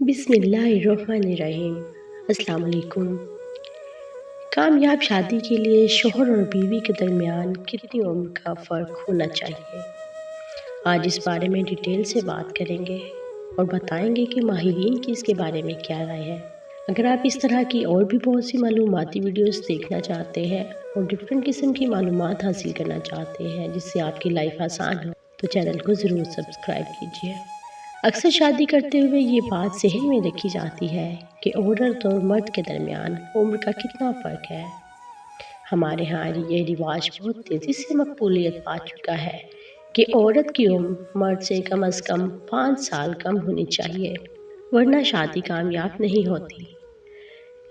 बिस्मिल्लाहिर्रहमानिर्रहीम। अस्सलाम वालेकुम। कामयाब शादी के लिए शौहर और बीवी के दरमियान कितनी उम्र का फ़र्क होना चाहिए? आज इस बारे में डिटेल से बात करेंगे और बताएंगे कि माहिरीन की इसके बारे में क्या राय है। अगर आप इस तरह की और भी बहुत सी मालूमाती वीडियोस देखना चाहते हैं और डिफरेंट किस्म की मालूमात हासिल करना चाहते हैं जिससे आपकी लाइफ आसान हो, तो चैनल को ज़रूर सब्सक्राइब कीजिए। अक्सर शादी करते हुए ये बात जहन में रखी जाती है कि औरत और मर्द के दरमियान उम्र का कितना फ़र्क है। हमारे यहाँ ये रिवाज बहुत तेज़ी से मकबूलियत पा चुका है कि औरत की उम्र मर्द से कम अज़ कम 5 साल कम होनी चाहिए, वरना शादी कामयाब नहीं होती।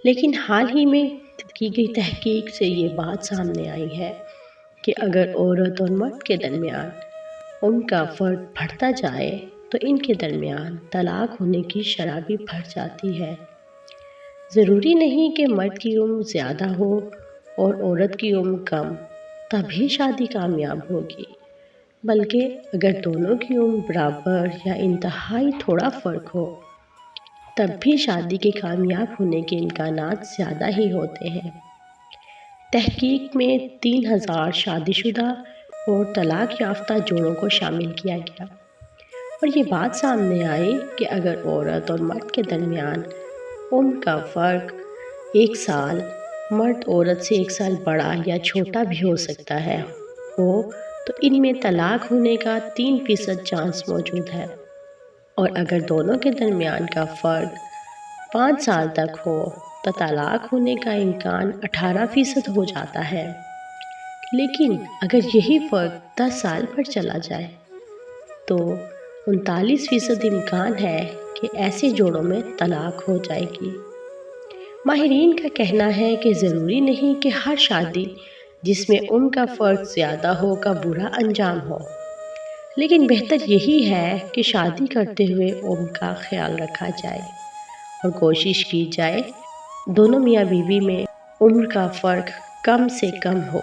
लेकिन हाल ही में की गई तहकीक से ये बात सामने आई है कि अगर औरत और मर्द के दरमियान उम्र का फ़र्क बढ़ता जाए तो इनके दरमियान तलाक होने की शरह भी बढ़ जाती है। ज़रूरी नहीं कि मर्द की उम्र ज़्यादा हो और औरत की उम्र कम तभी शादी कामयाब होगी, बल्कि अगर दोनों की उम्र बराबर या इंतहाई थोड़ा फ़र्क हो तब भी शादी के कामयाब होने के इम्कानात ज़्यादा ही होते हैं। तहकीक में 3000 शादीशुदा और तलाक याफ्ता जोड़ों को शामिल किया गया और ये बात सामने आई कि अगर औरत और मर्द के दरमियान उम्र का फ़र्क 1 साल, मर्द औरत से 1 साल बड़ा या छोटा भी हो सकता है तो इनमें तलाक होने का 3% चांस मौजूद है। और अगर दोनों के दरमियान का फ़र्क 5 साल तक हो तो तलाक होने का इम्कान 18% हो जाता है। लेकिन अगर यही फ़र्क 10 साल पर चला जाए तो 39% इम्कान है कि ऐसे जोड़ों में तलाक हो जाएगी। माहिरीन का कहना है कि ज़रूरी नहीं कि हर शादी जिसमें उम्र का फ़र्क ज़्यादा हो का बुरा अंजाम हो, लेकिन बेहतर यही है कि शादी करते हुए उम्र का ख्याल रखा जाए और कोशिश की जाए दोनों मियाँ बीवी में उम्र का फ़र्क कम से कम हो।